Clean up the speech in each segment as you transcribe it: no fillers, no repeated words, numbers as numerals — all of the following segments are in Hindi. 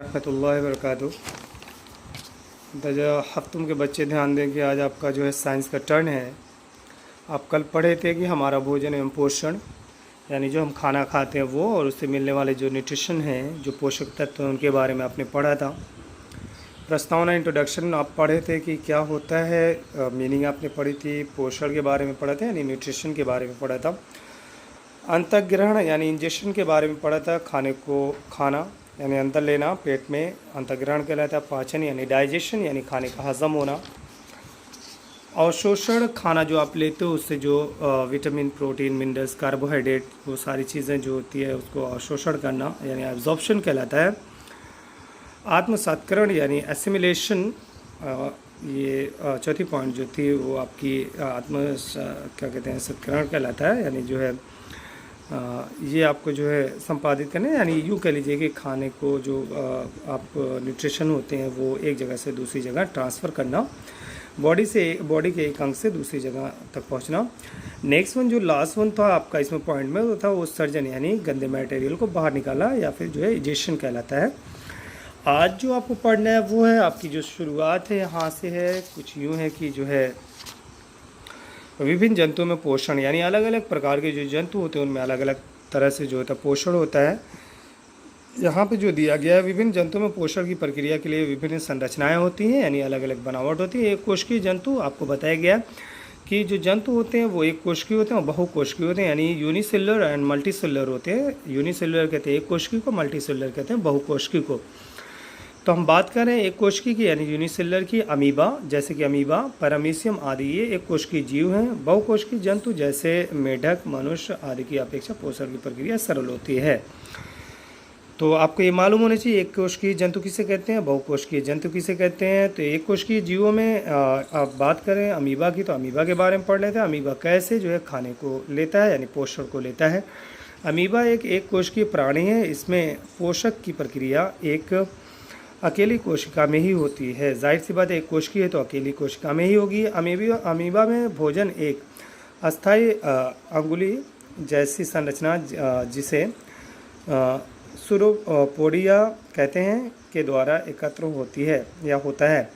रहमतुल्लाहि वबरकातुहू। हफ्तुम के बच्चे ध्यान दें कि आज आपका जो है साइंस का टर्न है। आप कल पढ़े थे कि हमारा भोजन एवं पोषण यानी जो हम खाना खाते हैं वो और उससे मिलने वाले जो न्यूट्रिशन हैं, जो पोषक तत्व हैं, उनके बारे में आपने पढ़ा था। प्रस्तावना इंट्रोडक्शन आप पढ़े थे कि क्या होता है, मीनिंग आपने पढ़ी थी। पोषण के बारे में पढ़ा था यानी न्यूट्रिशन के बारे में पढ़ा था। अंतःग्रहण यानी इंजेक्शन के बारे में पढ़ा था। खाने को खाना यानी अंदर लेना, पेट में अंतःग्रहण कहलाता है। पाचन यानी डाइजेशन यानी खाने का हजम होना। अवशोषण खाना जो आप लेते हो उससे जो विटामिन, प्रोटीन, मिनरल्स, कार्बोहाइड्रेट, वो सारी चीज़ें जो होती है उसको अवशोषण करना यानी एब्जॉर्प्शन कहलाता है। आत्मसत्करण यानी एसिमिलेशन, ये चौथी पॉइंट जो थी वो आपकी क्या कहते हैं, सत्करण कहलाता है। यानी जो है ये आपको जो है संपादित करने, यानी यूँ कह लीजिए कि खाने को जो आप न्यूट्रिशन होते हैं वो एक जगह से दूसरी जगह ट्रांसफ़र करना, बॉडी के एक अंग से दूसरी जगह तक पहुंचना। नेक्स्ट वन जो लास्ट वन था आपका इसमें पॉइंट में, वो था वो सर्जन यानी गंदे मटेरियल को बाहर निकाला या फिर जो है इजेशन कहलाता है। आज जो आपको पढ़ना है वो है आपकी जो शुरुआत है यहाँ से है, कुछ यूँ है कि जो है विभिन्न जंतुओं में पोषण यानी अलग अलग प्रकार के जो जंतु होते हैं उनमें अलग अलग तरह से जो होता है पोषण होता है। यहाँ पे जो दिया गया है, विभिन्न जंतुओं में पोषण की प्रक्रिया के लिए विभिन्न संरचनाएं होती हैं यानी अलग अलग बनावट होती है। एक कोशिकीय जंतु आपको बताया गया कि जो जंतु होते हैं वो एक कोशिकीय होते हैं और बहुकोशिकीय होते हैं, यानी यूनिसेलुलर एंड मल्टीसेलुलर होते हैं। यूनिसेलुलर कहते हैं एक कोशिकीय को, मल्टीसेलुलर कहते हैं बहुकोशिकीय को। तो हम बात कर रहे हैं एक कोशिकीय की यानी यूनिसेलुलर की, अमीबा जैसे कि अमीबा, पैरामीशियम आदि ये एक कोशिकीय जीव हैं। बहुकोशिकीय जंतु जैसे मेढक, मनुष्य आदि की अपेक्षा पोषण की प्रक्रिया सरल होती है। तो आपको ये मालूम होना चाहिए एक कोशिकीय जंतु किसे कहते हैं, बहुकोशिकीय जंतु किसे कहते हैं। तो एक कोशिकीय जीवों में आप बात करें अमीबा की, तो अमीबा के बारे में पढ़ लेते हैं। अमीबा कैसे जो है खाने को लेता है यानी पोषण को लेता है। अमीबा एक कोशिकीय प्राणी है। इसमें पोषक की प्रक्रिया एक अकेली कोशिका में ही होती है। जाहिर सी बात है, एक कोशिकीय है तो अकेली कोशिका में ही होगी। अमीबा में भोजन एक अस्थायी अंगुली जैसी संरचना जिसे सूडोपोडिया कहते हैं के द्वारा एकत्र होती है या होता है।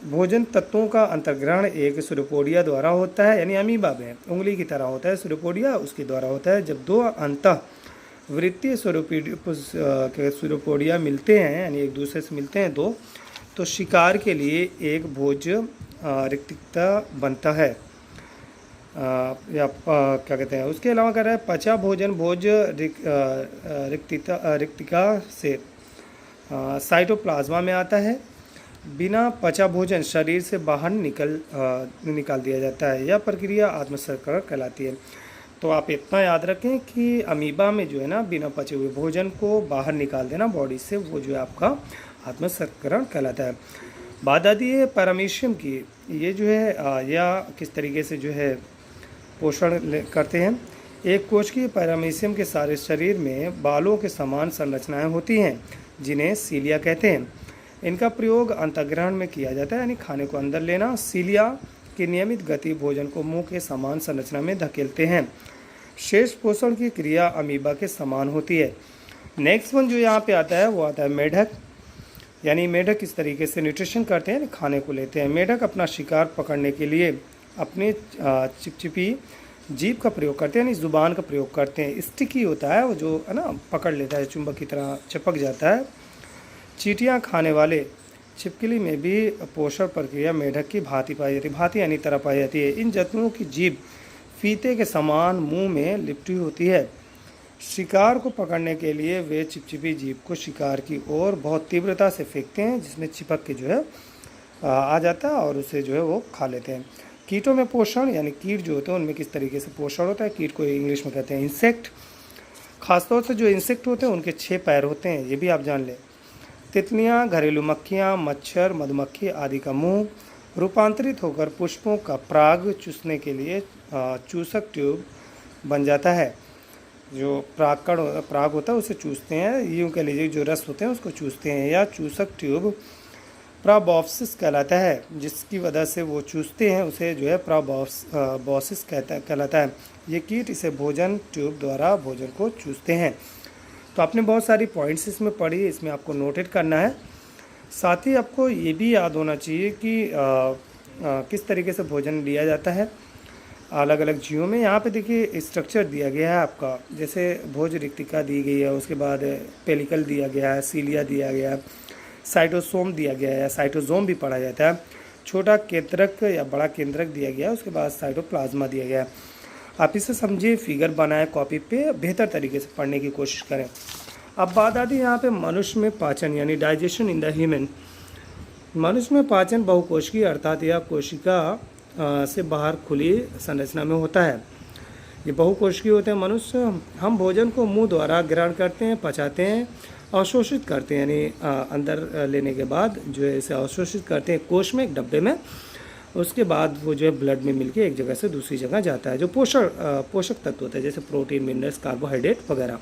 भोजन तत्वों का अंतर्ग्रहण एक सूडोपोडिया द्वारा होता है, यानी अमीबा में उंगली की तरह होता है सूडोपोडिया, उसके द्वारा होता है। जब दो अंतः वृत्तीय सूडोपोडिया मिलते हैं यानी एक दूसरे से मिलते हैं दो, तो शिकार के लिए एक भोज रिक्तिका बनता है या क्या कहते हैं। उसके अलावा कह रहा है पचा भोजन भोज रिक्तिका से साइटोप्लाज्मा में आता है। बिना पचा भोजन शरीर से बाहर निकाल दिया जाता है। यह प्रक्रिया आत्मसत्करण कहलाती है। तो आप इतना याद रखें कि अमीबा में जो है ना, बिना पचे हुए भोजन को बाहर निकाल देना बॉडी से, वो जो है आपका आत्मसत्करण कहलाता है। बात आती है पैरामीशियम की। ये जो है या किस तरीके से जो है पोषण करते हैं। एक कोशिकीय पैरामीशियम के सारे शरीर में बालों के समान संरचनाएं होती हैं जिन्हें सीलिया कहते हैं। इनका प्रयोग अंतःग्रहण में किया जाता है यानी खाने को अंदर लेना। सीलिया की नियमित गति भोजन को मुंह के समान संरचना में धकेलते हैं। शेष पोषण की क्रिया अमीबा के समान होती है। नेक्स्ट वन जो यहाँ पे आता है वो आता है मेढक, यानी मेढक किस तरीके से न्यूट्रिशन करते हैं, खाने को लेते हैं। मेढक अपना शिकार पकड़ने के लिए अपने चिपचिपी जीभ का प्रयोग करते हैं यानी ज़ुबान का प्रयोग करते हैं। स्टिकी होता है वो, जो है ना पकड़ लेता है, चुंबक की तरह चिपक जाता है। चींटियाँ खाने वाले छिपकली में भी पोषण प्रक्रिया मेढक की भांति पाई जाती है। भांति यानी तरह पाई जाती है। इन जंतुओं की जीभ फीते के समान मुंह में लिपटी होती है। शिकार को पकड़ने के लिए वे चिपचिपी जीभ को शिकार की ओर बहुत तीव्रता से फेंकते हैं, जिसमें चिपक के जो है आ जाता है और उसे जो है वो खा लेते हैं। कीटों में पोषण यानी कीट जो होते हैं उनमें किस तरीके से पोषण होता है। कीट को इंग्लिश में कहते हैं इंसेक्ट। खासतौर से जो इंसेक्ट होते हैं उनके 6 पैर होते हैं, ये भी आप जान लें। तितलियाँ, घरेलू मक्खियाँ, मच्छर, मधुमक्खी आदि का मुंह रूपांतरित होकर पुष्पों का पराग चूसने के लिए चूसक ट्यूब बन जाता है। जो पराग होता है उसे चूसते हैं, यूँ कह लीजिए जो रस होते हैं उसको चूसते हैं। या चूसक ट्यूब प्रोबॉस्सिस कहलाता है, जिसकी वजह से वो चूसते हैं उसे जो है प्रोबॉस्सिस कहलाता है। ये कीट इसे भोजन ट्यूब द्वारा भोजन को चूसते हैं। तो आपने बहुत सारी पॉइंट्स इसमें पढ़ी, इसमें आपको नोटेड करना है। साथ ही आपको ये भी याद होना चाहिए कि किस तरीके से भोजन लिया जाता है अलग अलग जीवों में। यहाँ पे देखिए स्ट्रक्चर दिया गया है आपका, जैसे भोज रिक्तिका दी गई है, उसके बाद पेलिकल दिया गया है, सीलिया दिया गया है, साइटोसोम दिया गया है, साइटोसोम भी पढ़ा जाता है, छोटा केंद्रक या बड़ा केंद्रक दिया गया है, उसके बाद साइटोप्लाज्मा दिया गया है। आप इसे समझिए, फिगर बनाए कॉपी पे, बेहतर तरीके से पढ़ने की कोशिश करें। अब बात आती है यहाँ पे मनुष्य में पाचन यानी डाइजेशन इन द ह्यूमन। मनुष्य में पाचन बहुकोशिकीय अर्थात यह कोशिका से बाहर खुली संरचना में होता है। ये बहुकोशिकीय होते हैं मनुष्य। हम भोजन को मुंह द्वारा ग्रहण करते हैं, पचाते हैं, अवशोषित करते हैं, यानी अंदर लेने के बाद जो है इसे अवशोषित करते हैं कोश में, एक डब्बे में। उसके बाद वो जो है ब्लड में मिलके एक जगह से दूसरी जगह जाता है। जो पोषक तत्व होते हैं जैसे प्रोटीन, मिनरल्स, कार्बोहाइड्रेट वगैरह,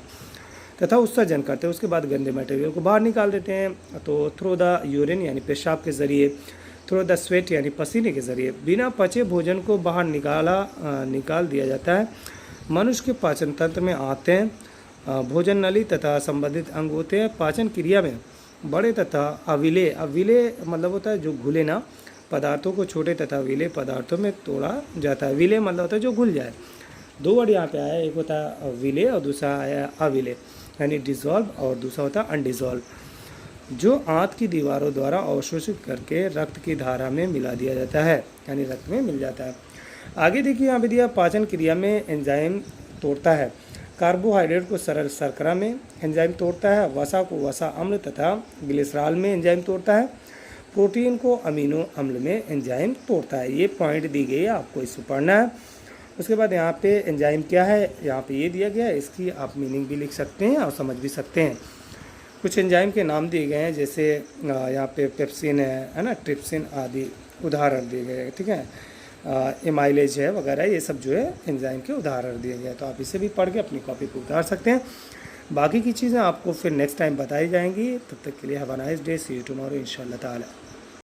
तथा उत्सर्जन करते हैं। उसके बाद गंदे मटेरियल को बाहर निकाल देते हैं। तो थ्रू द यूरिन यानी पेशाब के ज़रिए, थ्रू द स्वेट यानी पसीने के ज़रिए बिना पचे भोजन को बाहर निकाल दिया जाता है। मनुष्य के पाचन तंत्र में आते हैं भोजन नली तथा संबंधित अंग होते हैं। पाचन क्रिया में बड़े तथा अविले मतलब होता है जो घुले ना पदार्थों को छोटे तथा विले पदार्थों में तोड़ा जाता है। विले मतलब होता है जो घुल जाए। दो वर्ड यहाँ पे आया, एक होता है विले और दूसरा आया अविले, यानी डिज़ोल्व, और दूसरा होता है अनडिज़ोल्व, जो आंत की दीवारों द्वारा अवशोषित करके रक्त की धारा में मिला दिया जाता है, यानी रक्त में मिल जाता है। आगे देखिए यहाँ पे दिया, पाचन क्रिया में एंजाइम तोड़ता है। कार्बोहाइड्रेट को सरल शर्करा में एंजाइम तोड़ता है। वसा को वसा अम्ल तथा ग्लिसरॉल में एंजाइम तोड़ता है। प्रोटीन को अमीनो अम्ल में एंजाइम तोड़ता है। ये पॉइंट दी गई है, आपको इसको पढ़ना है। उसके बाद यहाँ पे एंजाइम क्या है, यहाँ पे ये दिया गया है, इसकी आप मीनिंग भी लिख सकते हैं और समझ भी सकते हैं। कुछ एंजाइम के नाम दिए गए हैं, जैसे यहाँ पे पेप्सिन है ना, ट्रिप्सिन आदि उदाहरण दिए गए हैं, ठीक है। एमाइलेज है वगैरह, ये सब जो है एंजाइम के उदाहरण दिए गए हैं। तो आप इसे भी पढ़ के अपनी कॉपी पर उतार सकते हैं। बाकी की चीज़ें आपको फिर नेक्स्ट टाइम बताई जाएंगी। तब तक के लिए have a nice day, see you tomorrow इंशाल्लाह ताला।